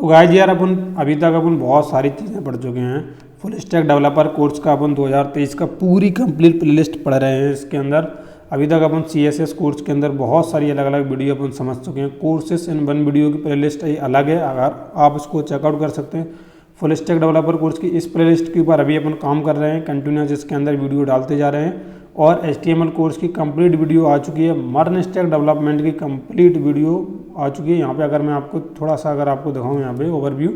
तो गाइस यार अपन अभी तक अपन बहुत सारी चीज़ें पढ़ चुके हैं। फुल स्टैक डेवलपर कोर्स का अपन 2023 का पूरी कंप्लीट प्लेलिस्ट पढ़ रहे हैं। इसके अंदर अभी तक अपन CSS कोर्स के अंदर बहुत सारी अलग अलग वीडियो अपन समझ चुके हैं। कोर्सेस इन वन वीडियो की प्लेलिस्ट अलग है, अगर आप इसको चेकआउट कर सकते हैं। फुल स्टैक डेवलपर कोर्स की इस प्लेलिस्ट के ऊपर अभी अपन काम कर रहे हैं, कंटिन्यूस इसके अंदर वीडियो डालते जा रहे हैं। और HTML कोर्स की कंप्लीट वीडियो आ चुकी है, मर्न स्टैक डेवलपमेंट की कंप्लीट वीडियो आ चुकी है। यहाँ पे अगर मैं आपको थोड़ा सा अगर आपको दिखाऊँ यहाँ पे ओवरव्यू,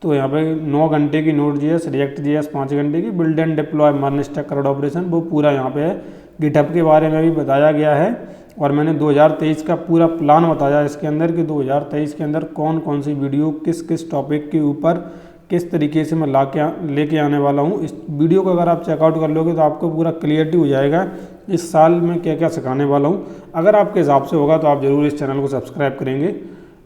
तो यहाँ पे 9 घंटे की Node.js, React.js 5 घंटे की, build and deploy MERN stack CRUD operation, वो पूरा यहाँ पे है। गिटहब के बारे में भी बताया गया है और मैंने 2023 का पूरा प्लान बताया इसके अंदर कि 2023 के अंदर कौन कौन सी वीडियो किस किस टॉपिक के ऊपर किस तरीके से मैं लेके आने वाला हूँ। इस वीडियो को अगर आप चेकआउट कर लोगे तो आपको पूरा क्लियरिटी हो जाएगा इस साल में क्या क्या सिखाने वाला हूँ। अगर आपके हिसाब से होगा तो आप ज़रूर इस चैनल को सब्सक्राइब करेंगे।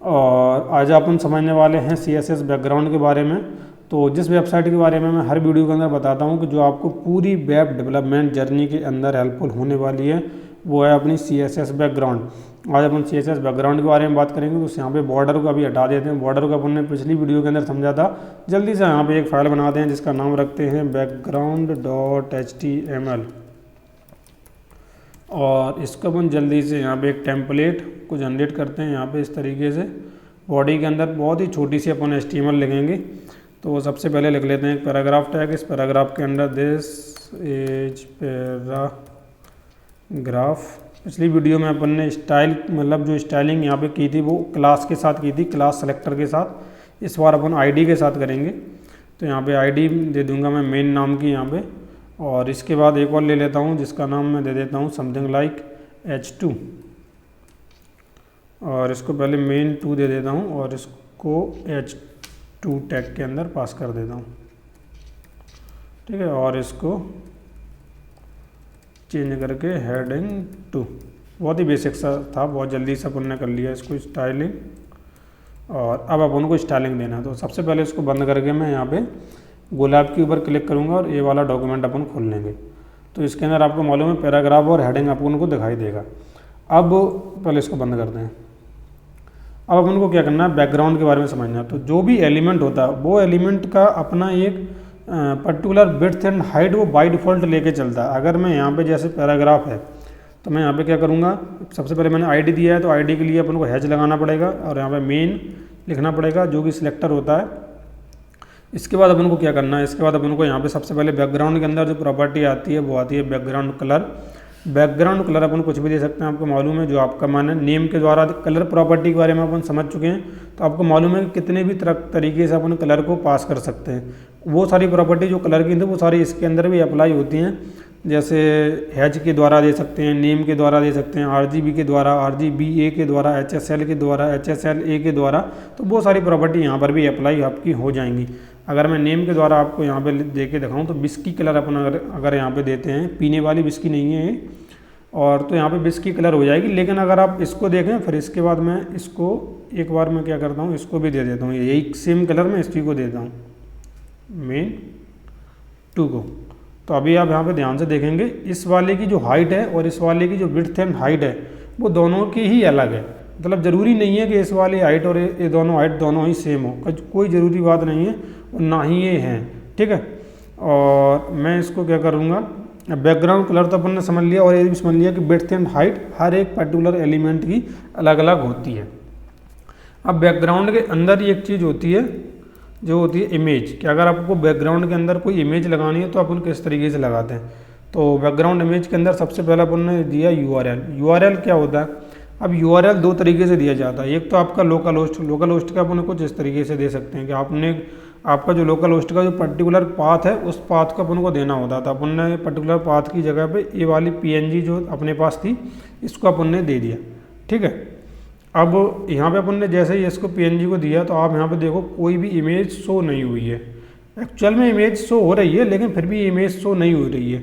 और आज अपन समझने वाले हैं CSS बैकग्राउंड के बारे में। तो जिस वेबसाइट के बारे में मैं हर वीडियो के अंदर बताता हूँ कि जो आपको पूरी वेब डेवलपमेंट जर्नी के अंदर हेल्पफुल होने वाली है, वो है अपनी CSS बैकग्राउंड। आज अपन CSS बैकग्राउंड के बारे में बात करेंगे। तो यहाँ पे बॉर्डर को अभी हटा देते हैं। बॉर्डर को अपन ने पिछली वीडियो के अंदर समझा था। जल्दी से यहाँ पे एक फाइल बनाते हैं जिसका नाम रखते हैं background.html और इसको अपन जल्दी से यहाँ पे एक टेम्पलेट को जनरेट करते हैं। यहाँ पे इस तरीके से बॉडी के अंदर बहुत ही छोटी सी अपन HTML लिखेंगे। तो सबसे पहले लिख लेते हैं एक पैराग्राफ टैग। इस पैराग्राफ के अंदर दिस इज पैराग्राफ। पिछली वीडियो में अपन ने स्टाइल मतलब जो स्टाइलिंग यहाँ पे की थी वो क्लास के साथ की थी, क्लास सेलेक्टर के साथ। इस बार अपन ID के साथ करेंगे। तो यहाँ पे ID दे दूंगा मैं मेन नाम की यहाँ पे। और इसके बाद एक और ले लेता हूँ जिसका नाम मैं दे देता हूँ समथिंग लाइक H2 और इसको पहले main2 दे देता हूँ और इसको H2 टैग के अंदर पास कर देता हूँ, ठीक है। और इसको चेंज करके हेडिंग 2, बहुत ही बेसिक सा था, बहुत जल्दी से अपन ने कर लिया इसको स्टाइलिंग। और अब अपन को स्टाइलिंग देना है। तो सबसे पहले इसको बंद करके मैं यहाँ पे गुलाब के ऊपर क्लिक करूँगा और ये वाला डॉक्यूमेंट अपन खोल लेंगे। तो इसके अंदर आपको मालूम है पैराग्राफ और हेडिंग आपको उनको दिखाई देगा। अब पहले इसको बंद करते हैं। अब अपन को क्या करना है, बैकग्राउंड के बारे में समझना है। तो जो भी एलिमेंट होता है वो एलिमेंट का अपना एक पर्टिकुलर विड्थ एंड हाइट वो बाय डिफ़ॉल्ट लेके चलता है। अगर मैं यहाँ पे जैसे पैराग्राफ है तो मैं यहाँ पे क्या करूँगा, सबसे पहले मैंने ID दिया है तो ID के लिए अपन को हैच लगाना पड़ेगा और यहाँ पे मेन लिखना पड़ेगा जो कि सिलेक्टर होता है। इसके बाद अपन को क्या करना है, इसके बाद अपन को यहाँ पे सबसे पहले बैकग्राउंड के अंदर जो प्रॉपर्टी आती है वो आती है बैकग्राउंड कलर। बैकग्राउंड कलर अपन कुछ भी दे सकते हैं, आपको मालूम है। जो आपका माने नेम के द्वारा कलर प्रॉपर्टी के बारे में अपन समझ चुके हैं। तो आपको मालूम है कि कितने भी तरीके से अपन कलर को पास कर सकते हैं। वो सारी प्रॉपर्टी जो कलर की थी वो सारी इसके अंदर भी अप्लाई होती हैं। जैसे हैच के द्वारा दे सकते हैं, नेम के द्वारा दे सकते हैं, RGB के द्वारा, RGBA के द्वारा, HSL के द्वारा, HSLA के द्वारा। तो वो सारी प्रॉपर्टी यहाँ पर भी अप्लाई आपकी हो जाएंगी। अगर मैं नेम के द्वारा आपको यहाँ पे दे के दिखाऊँ तो बिस्की कलर अपन अगर यहाँ पे देते हैं, पीने वाली बिस्की नहीं है ये, और तो यहाँ पे बिस्की कलर हो जाएगी। लेकिन अगर आप इसको देखें फिर इसके बाद मैं इसको एक बार मैं क्या करता हूँ, इसको भी दे देता हूँ, यही सेम कलर में इसी को देता हूँ main2 को। तो अभी आप यहाँ पे ध्यान से देखेंगे इस वाले की जो हाइट है और इस वाले की जो विड्थ एंड हाइट है वो दोनों की ही अलग है। मतलब ज़रूरी नहीं है कि इस वाली हाइट और ये दोनों हाइट दोनों ही सेम हो, कोई ज़रूरी बात नहीं है और ना ही ये हैं, ठीक है। और मैं इसको क्या करूँगा, बैकग्राउंड कलर तो अपन ने समझ लिया और ये भी समझ लिया कि विड्थ एंड हाइट हर एक पर्टिकुलर एलिमेंट की अलग अलग होती है। अब बैकग्राउंड के अंदर एक चीज़ होती है जो होती है इमेज, कि अगर आपको बैकग्राउंड के अंदर कोई इमेज लगानी है तो अपन किस तरीके से लगाते हैं। तो बैकग्राउंड इमेज के अंदर सबसे पहले अपन ने दिया URL क्या होता है। अब URL 2 तरीके से दिया जाता है। एक तो आपका लोकल होस्ट का अपन कुछ इस तरीके से दे सकते हैं कि आपका जो लोकल होस्ट का जो पर्टिकुलर पाथ है उस पाथ को अपन को देना होता था। अपन ने पर्टिकुलर पाथ की जगह पे ये वाली PNG जो अपने पास थी इसको अपन ने दे दिया, ठीक है। अब यहाँ पे अपन ने जैसे ही इसको PNG को दिया तो आप यहाँ पे देखो कोई भी इमेज शो नहीं हुई है। एक्चुअल में इमेज शो हो रही है लेकिन फिर भी इमेज शो नहीं हो रही है।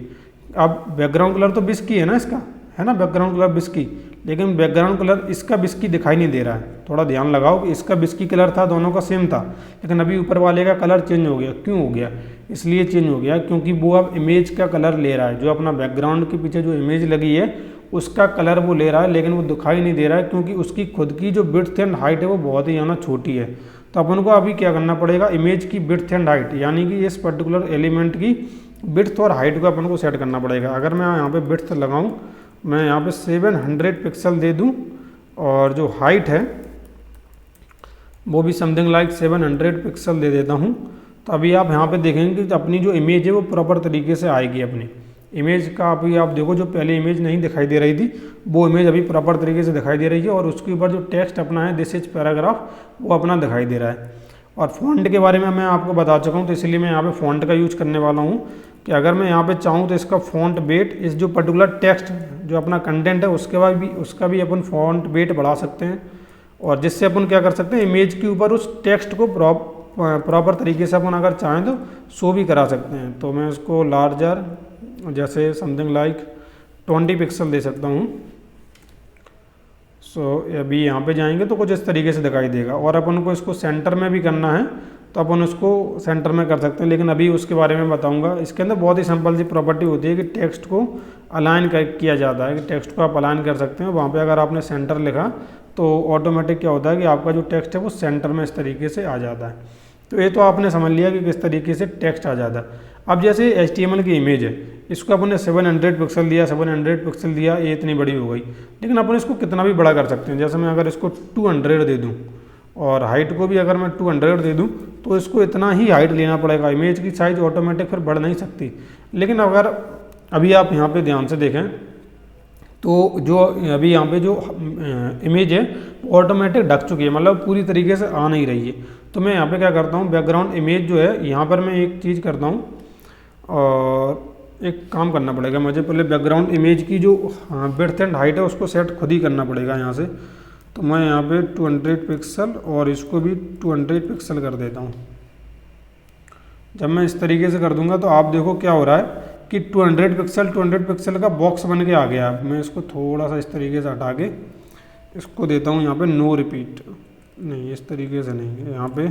अब बैकग्राउंड कलर तो बिस्की है ना, इसका है ना बैकग्राउंड कलर बिस्की, लेकिन बैकग्राउंड कलर इसका बिस्की दिखाई नहीं दे रहा है। थोड़ा ध्यान लगाओ कि इसका बिस्की कलर था, दोनों का सेम था, लेकिन अभी ऊपर वाले का कलर चेंज हो गया। क्यों हो गया? इसलिए चेंज हो गया क्योंकि वो अब इमेज का कलर ले रहा है। जो अपना बैकग्राउंड के पीछे जो इमेज लगी है उसका कलर वो ले रहा है, लेकिन वो दिखाई नहीं दे रहा है क्योंकि उसकी खुद की जो विड्थ एंड हाइट है वो बहुत ही ज़्यादा छोटी है। तो अपन को अभी क्या करना पड़ेगा, इमेज की विड्थ एंड हाइट, यानी कि इस पर्टिकुलर एलिमेंट की विड्थ और हाइट को अपन को सेट करना पड़ेगा। अगर मैं यहाँ पे विड्थ लगाऊँ, मैं यहाँ पे 700 पिक्सल दे दूँ और जो हाइट है वो भी समथिंग लाइक 700 पिक्सल दे देता हूँ, तो अभी आप यहाँ पे देखेंगे कि अपनी जो इमेज है वो प्रॉपर तरीके से आएगी। अपनी इमेज का अभी आप देखो, जो पहले इमेज नहीं दिखाई दे रही थी वो इमेज अभी प्रॉपर तरीके से दिखाई दे रही है, और उसके ऊपर जो टेक्स्ट अपना है दिस इज पैराग्राफ वो अपना दिखाई दे रहा है। और फॉन्ट के बारे में मैं आपको बता चुका हूँ, तो इसलिए मैं यहाँ पे फॉन्ट का यूज करने वाला हूँ कि अगर मैं यहाँ पे चाहूँ तो इसका फॉन्ट वेट, इस जो पर्टिकुलर टेक्स्ट जो अपना कंटेंट है उसका भी अपन फॉन्ट वेट बढ़ा सकते हैं, और जिससे अपन क्या कर सकते हैं, इमेज के ऊपर उस टेक्स्ट को प्रॉपर तरीके से अपन अगर चाहें तो शो भी करा सकते हैं। तो मैं उसको लार्जर जैसे समथिंग लाइक 20 पिक्सल दे सकता हूँ। सो अभी यहाँ पे जाएंगे तो कुछ इस तरीके से दिखाई देगा, और अपन को इसको सेंटर में भी करना है तो अपन उसको सेंटर में कर सकते हैं, लेकिन अभी उसके बारे में बताऊंगा। इसके अंदर बहुत ही सिंपल सी प्रॉपर्टी होती है कि टेक्स्ट को अलाइन किया जाता है, कि टेक्स्ट को आप अलाइन कर सकते हैं। वहाँ पे अगर आपने सेंटर लिखा तो ऑटोमेटिक क्या होता है कि आपका जो टेक्स्ट है वो सेंटर में इस तरीके से आ जाता है। तो ये तो आपने समझ लिया कि किस तरीके से टेक्स्ट आ जाता है। अब जैसे HTML की इमेज है, इसको अपन ने 700 पिक्सल दिया, 700 पिक्सल दिया, ये इतनी बड़ी हो गई, लेकिन अपन इसको कितना भी बड़ा कर सकते हैं। जैसे मैं अगर इसको 200 दे दूँ और हाइट को भी अगर मैं 200 दे दूँ तो इसको इतना ही हाइट लेना पड़ेगा, इमेज की साइज ऑटोमेटिक फिर बढ़ नहीं सकती। लेकिन अगर अभी आप यहाँ पे ध्यान से देखें तो जो अभी यहाँ पे जो इमेज है वो ऑटोमेटिक ढक चुकी है, मतलब पूरी तरीके से आ नहीं रही है। तो मैं यहाँ पे क्या करता हूँ, बैकग्राउंड इमेज जो है यहाँ पर मैं एक चीज़ करता हूँ, और एक काम करना पड़ेगा मुझे, पहले बैकग्राउंड इमेज की जो विड्थ एंड हाइट है उसको सेट खुद ही करना पड़ेगा यहाँ से। तो मैं यहाँ पे 200 पिक्सल और इसको भी 200 पिक्सल कर देता हूँ। जब मैं इस तरीके से कर दूंगा तो आप देखो क्या हो रहा है कि 200 पिक्सल का बॉक्स बन के आ गया। मैं इसको थोड़ा सा इस तरीके से हटा के इसको देता हूँ यहाँ पे नो रिपीट, नहीं इस तरीके से नहीं, यहाँ पे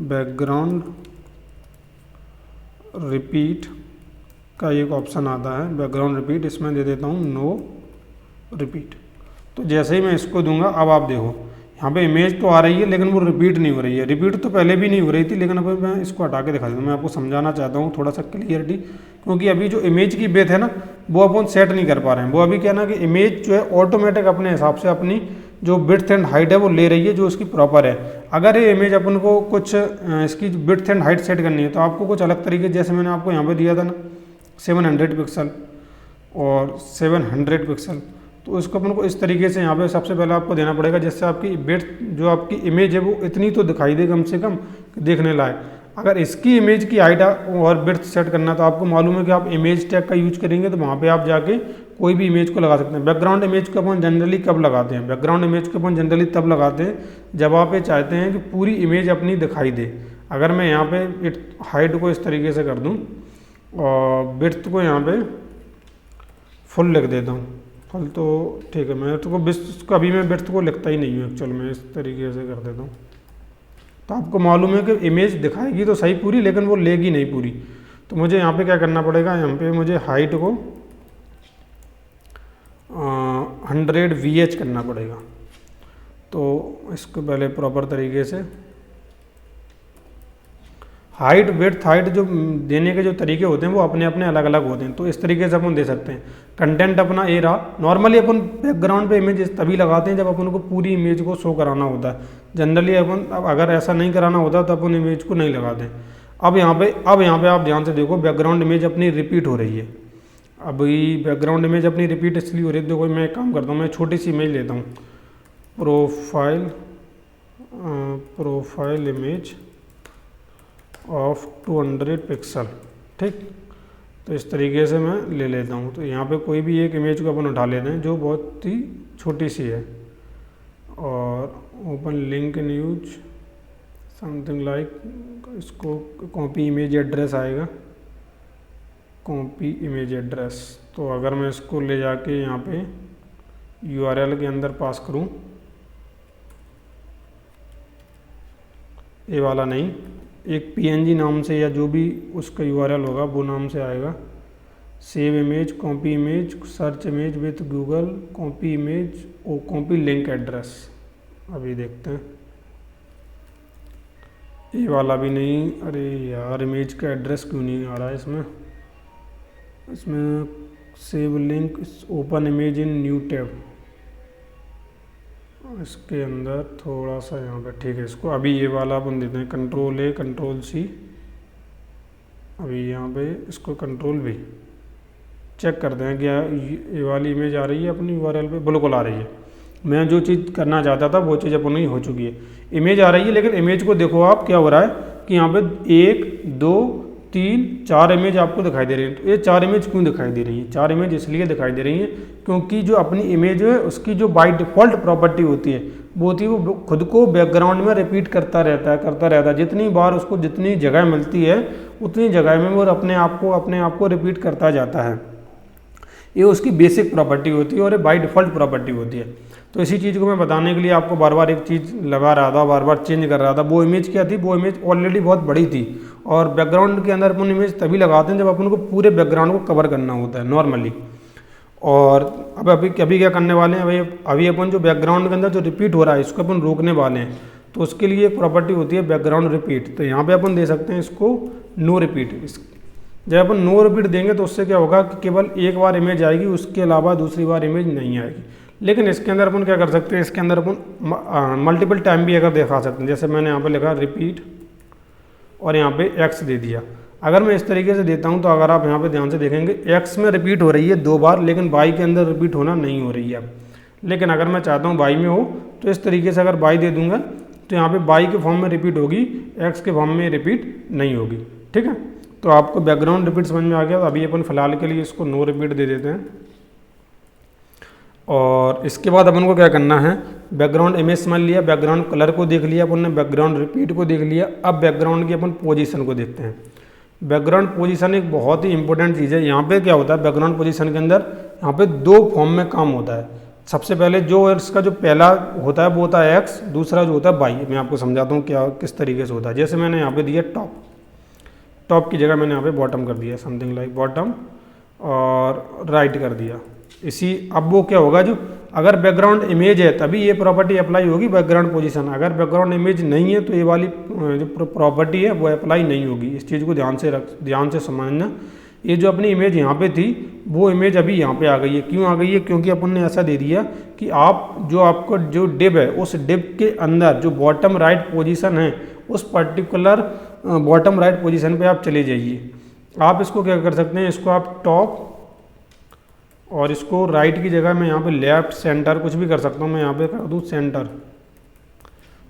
बैकग्राउंड रिपीट का एक ऑप्शन आता है, बैकग्राउंड रिपीट, इसमें दे देता हूँ नो रिपीट। तो जैसे ही मैं इसको दूंगा, अब आप देखो यहाँ पे इमेज तो आ रही है लेकिन वो रिपीट नहीं हो रही है। रिपीट तो पहले भी नहीं हो रही थी, लेकिन अब मैं इसको हटा के दिखा देता हूँ। मैं आपको समझाना चाहता हूँ थोड़ा सा क्लियरिटी, क्योंकि अभी जो इमेज की विड्थ है ना वो अपन सेट नहीं कर पा रहे हैं। वो अभी क्या ना कि इमेज जो है ऑटोमेटिक अपने हिसाब से अपनी जो विड्थ एंड हाइट है वो ले रही है जो उसकी प्रॉपर है। अगर ये इमेज अपन को कुछ इसकी विड्थ एंड हाइट सेट करनी है तो आपको कुछ अलग तरीके, जैसे मैंने आपको यहाँ पे दिया था ना 700 पिक्सल और 700 पिक्सल, तो इसको अपन को इस तरीके से यहाँ पे सबसे पहले आपको देना पड़ेगा, जिससे आपकी विड्थ जो आपकी इमेज है वो इतनी तो दिखाई दे कम से कम देखने लायक। अगर इसकी इमेज की हाइट और विड्थ सेट करना तो आपको मालूम है कि आप इमेज टैग का यूज करेंगे तो वहाँ पे आप जाके कोई भी इमेज को लगा सकते हैं। बैकग्राउंड इमेज को अपन जनरली कब लगाते हैं, बैकग्राउंड इमेज को अपन जनरली तब लगाते हैं जब आप ये चाहते हैं कि पूरी इमेज अपनी दिखाई दे। अगर मैं यहाँ पे हाइट को इस तरीके से कर दूँ और विड्थ को यहाँ पे फुल लिख देता हूँ, फुल तो ठीक है, मैं तो अभी मैं विड्थ को लिखता ही नहीं हूँ एक्चुअल में, इस तरीके से कर देता हूँ। तो आपको मालूम है कि इमेज दिखाएगी तो सही पूरी, लेकिन वो लेगी नहीं पूरी। तो मुझे यहाँ पे क्या करना पड़ेगा, यहाँ पे मुझे हाइट को 100 VH करना पड़ेगा। तो इसको पहले प्रॉपर तरीके से हाइट विड्थ हाइट जो देने के जो तरीके होते हैं वो अपने अपने अलग अलग होते हैं। तो इस तरीके से अपन दे सकते हैं। कंटेंट अपना ए रहा। नॉर्मली अपन बैकग्राउंड पे इमेज तभी लगाते हैं जब अपन को पूरी इमेज को शो कराना होता है। जनरली अपन अगर ऐसा नहीं कराना होता तो अपन इमेज को नहीं लगाते। अब यहाँ पे आप ध्यान से देखो, बैकग्राउंड इमेज अपनी रिपीट हो रही है। अभी बैकग्राउंड इमेज अपनी रिपीट इसलिए हो रही है, देखो मैं एक काम करता हूँ, मैं छोटी सी इमेज लेता हूँ, प्रोफाइल इमेज ऑफ 200 पिक्सल, ठीक। तो इस तरीके से मैं ले लेता हूँ। तो यहाँ पे कोई भी एक इमेज को अपन उठा लेते हैं जो बहुत ही छोटी सी है, और open link in use something like, इसको कॉपी इमेज एड्रेस आएगा, कॉपी इमेज एड्रेस। तो अगर मैं इसको ले जाके यहाँ पे URL के अंदर पास करूँ, ये वाला नहीं, एक PNG नाम से या जो भी उसका URL होगा वो नाम से आएगा। Save image, copy image, search image with Google, copy image और कॉपी लिंक एड्रेस। अभी देखते हैं, ये वाला भी नहीं, अरे यार इमेज का एड्रेस क्यों नहीं आ रहा है इसमें, इसमें save link open image in new tab, इसके अंदर थोड़ा सा यहाँ पे, ठीक है इसको अभी ये वाला अपन देते हैं कंट्रोल ए कंट्रोल सी, अभी यहाँ पे इसको कंट्रोल भी चेक करते हैं क्या ये वाली इमेज आ रही है अपनी यूआरएल पे, बिल्कुल आ रही है। मैं जो चीज़ करना चाहता था वो चीज़ अपनी हो चुकी है, इमेज आ रही है। लेकिन इमेज को देखो आप क्या हो रहा है कि यहाँ पे 1 2 3 4 इमेज आपको दिखाई दे रही है। तो ये 4 इमेज क्यों दिखाई दे रही है? 4 इमेज इसलिए दिखाई दे रही है क्योंकि जो अपनी इमेज है उसकी जो बाय डिफ़ॉल्ट प्रॉपर्टी होती है वो होती है वो खुद को बैकग्राउंड में रिपीट करता रहता है। जितनी बार उसको जितनी जगह मिलती है उतनी जगह में वो अपने आप को रिपीट करता जाता है। ये उसकी बेसिक प्रॉपर्टी होती है और ये बाय डिफ़ॉल्ट प्रॉपर्टी होती है। तो इसी चीज़ को मैं बताने के लिए आपको बार बार एक चीज़ लगा रहा था, बार बार चेंज कर रहा था। वो इमेज क्या थी, वो इमेज ऑलरेडी बहुत बड़ी थी और बैकग्राउंड के अंदर अपन इमेज तभी लगाते हैं जब अपन को पूरे बैकग्राउंड को कवर करना होता है नॉर्मली। और अब अभी क्या करने वाले हैं, अभी अपन जो बैकग्राउंड के अंदर जो रिपीट हो रहा है इसको अपन रोकने वाले हैं। तो उसके लिए एक प्रॉपर्टी होती है बैकग्राउंड रिपीट। तो यहाँ पर अपन दे सकते हैं इसको नो रिपीट। जब अपन नो रिपीट देंगे तो उससे क्या होगा कि केवल एक बार इमेज आएगी, उसके अलावा दूसरी बार इमेज नहीं आएगी। लेकिन इसके अंदर अपन क्या कर सकते हैं, इसके अंदर अपन मल्टीपल टाइम भी अगर दिखा सकते हैं। जैसे मैंने यहाँ पे लिखा रिपीट और यहाँ पे एक्स दे दिया। अगर मैं इस तरीके से देता हूँ तो अगर आप यहाँ पे ध्यान से देखेंगे एक्स में रिपीट हो रही है 2 बार, लेकिन वाई के अंदर रिपीट होना नहीं हो रही है। लेकिन अगर मैं चाहता हूँ वाई में हो तो इस तरीके से अगर वाई दे दूंगा तो यहाँ पे वाई के फॉर्म में रिपीट होगी, एक्स के फॉर्म में रिपीट नहीं होगी। ठीक है, तो आपको बैकग्राउंड रिपीट समझ में आ गया। तो अभी अपन फिलहाल के लिए इसको नो रिपीट दे देते हैं। और इसके बाद अपन को क्या करना है, बैकग्राउंड इमेज समझ लिया, बैकग्राउंड कलर को देख लिया अपन ने, बैकग्राउंड रिपीट को देख लिया। अब बैकग्राउंड की अपन पोजीशन को देखते हैं। बैकग्राउंड पोजीशन एक बहुत ही इंपॉर्टेंट चीज़ है। यहाँ पे क्या होता है बैकग्राउंड पोजीशन के अंदर, यहाँ पे 2 फॉर्म में काम होता है। सबसे पहले जो इसका जो पहला होता है वो होता है एक्स, दूसरा जो होता है वाई। मैं आपको समझाता हूँ क्या किस तरीके से होता है। जैसे मैंने यहाँ पे दिया टॉप की जगह मैंने यहाँ पे बॉटम कर दिया, समथिंग लाइक बॉटम, और राइट कर दिया इसी। अब वो क्या होगा, जो अगर बैकग्राउंड इमेज है तभी ये प्रॉपर्टी अप्लाई होगी बैकग्राउंड पोजीशन। अगर बैकग्राउंड इमेज नहीं है तो ये वाली जो प्रॉपर्टी है वो अप्लाई नहीं होगी। इस चीज़ को ध्यान से समझना। ये जो अपनी इमेज यहाँ पे थी वो इमेज अभी यहाँ पे आ गई है। क्यों आ गई है? क्योंकि अपन ने ऐसा दे दिया कि आपको जो डिव है उस डिव के अंदर जो बॉटम राइट पोजीशन है उस पर्टिकुलर बॉटम राइट पोजीशन पे आप चले जाइए। आप इसको क्या कर सकते हैं, इसको आप टॉप और इसको राइट की जगह मैं यहाँ पे लेफ्ट सेंटर कुछ भी कर सकता हूँ। मैं यहाँ पे कर दूँ सेंटर,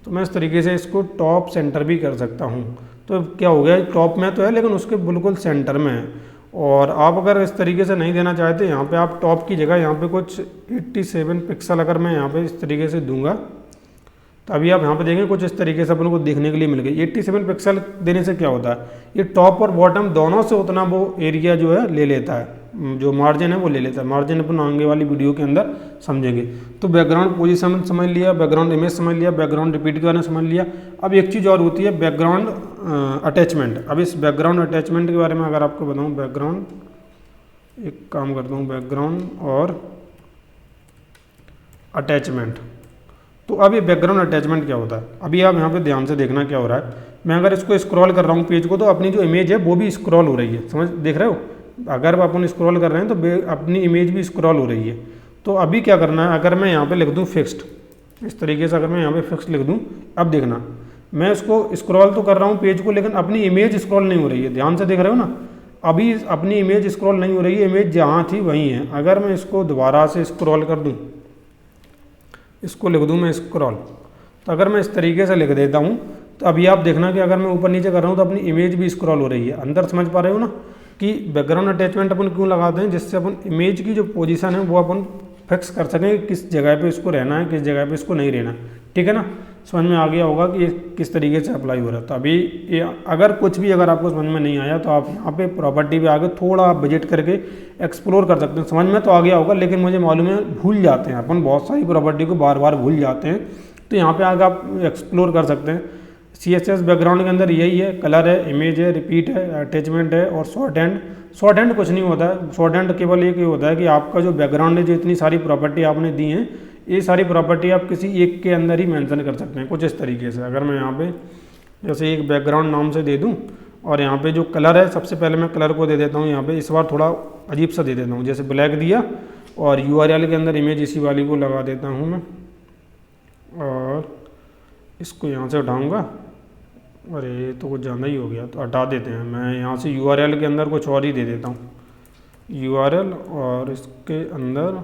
तो मैं इस तरीके से इसको टॉप सेंटर भी कर सकता हूँ। तो क्या हो गया, टॉप में तो है लेकिन उसके बिल्कुल सेंटर में है। और आप अगर इस तरीके से नहीं देना चाहते, यहाँ पे आप टॉप की जगह यहाँ पे कुछ 87 पिक्सल अगर मैं यहाँ पे इस तरीके से दूंगा तो अभी आप यहाँ पे देखें कुछ इस तरीके से अपन को देखने के लिए मिल गई। 87 पिक्सल देने से क्या होता है, ये टॉप और बॉटम दोनों से उतना वो एरिया जो है ले लेता है, जो मार्जिन है वो ले लेता है। मार्जिन अपन आगे वाली वीडियो के अंदर समझेंगे। तो बैकग्राउंड पोजीशन समझ लिया, बैकग्राउंड इमेज समझ लिया, बैकग्राउंड रिपीट के बारे में समझ लिया। अब एक चीज़ और होती है बैकग्राउंड अटैचमेंट। अब इस बैकग्राउंड अटैचमेंट के बारे में अगर आपको बताऊँ, बैकग्राउंड एक काम करता हूँ, बैकग्राउंड और अटैचमेंट। तो अब ये बैकग्राउंड अटैचमेंट क्या होता है, अभी आप यहाँ पे ध्यान से देखना क्या हो रहा है। मैं अगर इसको स्क्रॉल कर रहा हूँ पेज को तो अपनी जो इमेज है वो भी स्क्रॉल हो रही है, समझ देख रहे हो। अगर अपन स्क्रॉल कर रहे हैं तो अपनी इमेज भी स्क्रॉल हो रही है। तो अभी क्या करना है, अगर मैं यहाँ पे लिख दूँ फिक्स्ड, इस तरीके से अगर मैं यहाँ पे फिक्स्ड लिख दूँ, अब देखना मैं इसको स्क्रॉल तो कर रहा हूँ पेज को, लेकिन अपनी इमेज स्क्रॉल नहीं हो रही है। ध्यान से देख रहे हो ना, अभी अपनी इमेज स्क्रॉल नहीं हो रही है, इमेज जहाँ थी वहीं है। अगर मैं इसको दोबारा से स्क्रॉल कर दूँ, इसको लिख दूँ मैं स्क्रॉल, तो अगर मैं इस तरीके से लिख देता हूँ तो अभी आप देखना कि अगर मैं ऊपर नीचे कर रहा हूँ तो अपनी इमेज भी स्क्रॉल हो रही है। अंदर समझ पा रहे हो ना कि बैकग्राउंड अटैचमेंट अपन क्यों लगाते हैं, जिससे अपन इमेज की जो पोजीशन है वो अपन फिक्स कर सकें, किस जगह पे इसको रहना है, किस जगह पे इसको नहीं रहना। ठीक है ना, समझ में आ गया होगा कि ये किस तरीके से अप्लाई हो रहा है। तो अभी अगर कुछ भी अगर आपको समझ में नहीं आया तो आप यहाँ पे प्रॉपर्टी पे आगे थोड़ा बजट करके एक्सप्लोर कर सकते हैं। समझ में तो आ गया होगा, लेकिन मुझे मालूम है भूल जाते हैं अपन, बहुत सारी प्रॉपर्टी को बार बार भूल जाते हैं। तो यहाँ पे आगे आप एक्सप्लोर कर सकते हैं। CSS बैकग्राउंड के अंदर यही है, कलर है, इमेज है, रिपीट है, अटैचमेंट है और शॉर्ट हैंड। शॉर्ट हैंड कुछ नहीं होता है, शॉर्ट हैंड केवल एक ही होता है कि आपका जो बैकग्राउंड है, जो इतनी सारी प्रॉपर्टी आपने दी हैं, ये सारी प्रॉपर्टी आप किसी एक के अंदर ही मेंशन कर सकते हैं, कुछ इस तरीके से। अगर मैं यहाँ पे जैसे एक बैकग्राउंड नाम से दे दूँ, और यहाँ पे जो कलर है सबसे पहले मैं कलर को दे देता हूँ यहाँ पे इस बार थोड़ा अजीब सा दे देता हूँ, जैसे ब्लैक दिया, और URL के अंदर इमेज इसी वाली को लगा देता हूँ मैं, और इसको यहाँ से हटाऊँगा। अरे तो कुछ ज़्यादा ही हो गया, तो हटा देते हैं। मैं यहाँ से URL के अंदर कुछ और ही दे देता हूँ, URL, और इसके अंदर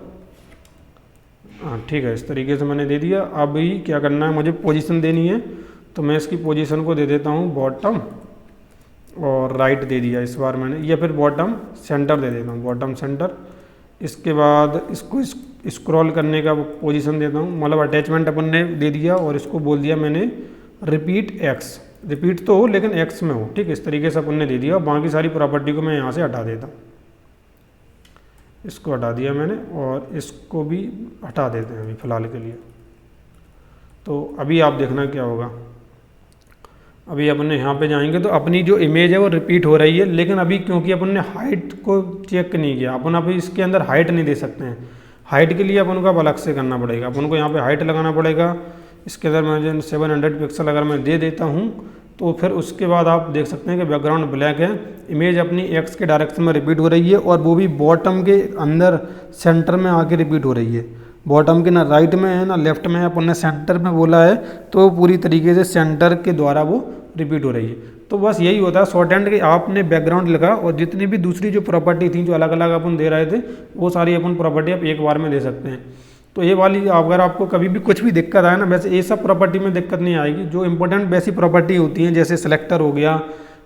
हाँ ठीक है, इस तरीके से मैंने दे दिया। अभी क्या करना है, मुझे पोजीशन देनी है, तो मैं इसकी पोजीशन को दे देता हूँ बॉटम, और राइट दे दिया इस बार मैंने, या फिर बॉटम सेंटर दे देता हूँ, बॉटम सेंटर। इसके बाद इसको स्क्रॉल करने का पोजीशन देता हूँ, मतलब अटैचमेंट अपन ने दे दिया, और इसको बोल दिया मैंने रिपीट एक्स, रिपीट तो हो लेकिन एक्स में हो, ठीक है। इस तरीके से अपन ने दे दिया। बाकी सारी प्रॉपर्टी को मैं यहाँ से हटा देता हूँ, इसको हटा दिया मैंने, और इसको भी हटा देते हैं अभी फ़िलहाल के लिए। तो अभी आप देखना क्या होगा। अभी अपन यहाँ पे जाएंगे तो अपनी जो इमेज है वो रिपीट हो रही है, लेकिन अभी क्योंकि अपन ने हाइट को चेक नहीं किया, अपन अभी इसके अंदर हाइट नहीं दे सकते हैं। हाइट के लिए अपन को अब अलग से करना पड़ेगा, अपन को यहाँ पे हाइट लगाना पड़ेगा। इसके अंदर मैं 700 पिक्सल अगर मैं दे देता हूँ, तो फिर उसके बाद आप देख सकते हैं कि बैकग्राउंड ब्लैक है, इमेज अपनी एक्स के डायरेक्शन में रिपीट हो रही है, और वो भी बॉटम के अंदर सेंटर में आके रिपीट हो रही है। बॉटम के ना राइट में है ना लेफ्ट में है, अपन ने सेंटर में बोला है, तो पूरी तरीके से सेंटर के द्वारा वो रिपीट हो रही है। तो बस यही होता है शॉर्ट हैंड कि आपने बैकग्राउंड लिखा, और जितनी भी दूसरी जो प्रॉपर्टी थी जो अलग अलग अपन दे रहे थे, वो सारी अपन प्रॉपर्टी आप एक बार में दे सकते हैं। तो ये वाली अगर आपको कभी भी कुछ भी दिक्कत आए ना, वैसे ये सब प्रॉपर्टी में दिक्कत नहीं आएगी। जो इंपॉर्टेंट बेसिक प्रॉपर्टी होती हैं, जैसे सिलेक्टर हो गया,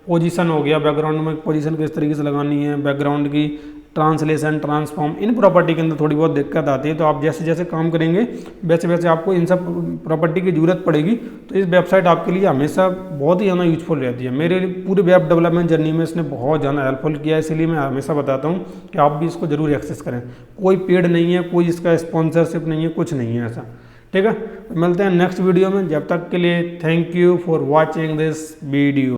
पोजीशन हो गया, बैकग्राउंड में पोजीशन किस तरीके से लगानी है, बैकग्राउंड की ट्रांसलेशन, ट्रांसफॉर्म, इन प्रॉपर्टी के अंदर थोड़ी बहुत दिक्कत आती है। तो आप जैसे जैसे काम करेंगे वैसे वैसे आपको इन सब प्रॉपर्टी की ज़रूरत पड़ेगी। तो इस वेबसाइट आपके लिए हमेशा बहुत ही ज़्यादा यूजफुल रहती है। मेरे पूरे वेब डेवलपमेंट जर्नी में इसने बहुत ज़्यादा हेल्पफुल किया है, इसलिए मैं हमेशा बताता हूँ कि आप भी इसको ज़रूर एक्सेस करें। कोई पेड नहीं है, कोई इसका स्पॉन्सरशिप नहीं है, कुछ नहीं है ऐसा, ठीक है। मिलते हैं नेक्स्ट वीडियो में, जब तक के लिए thank you for watching this video.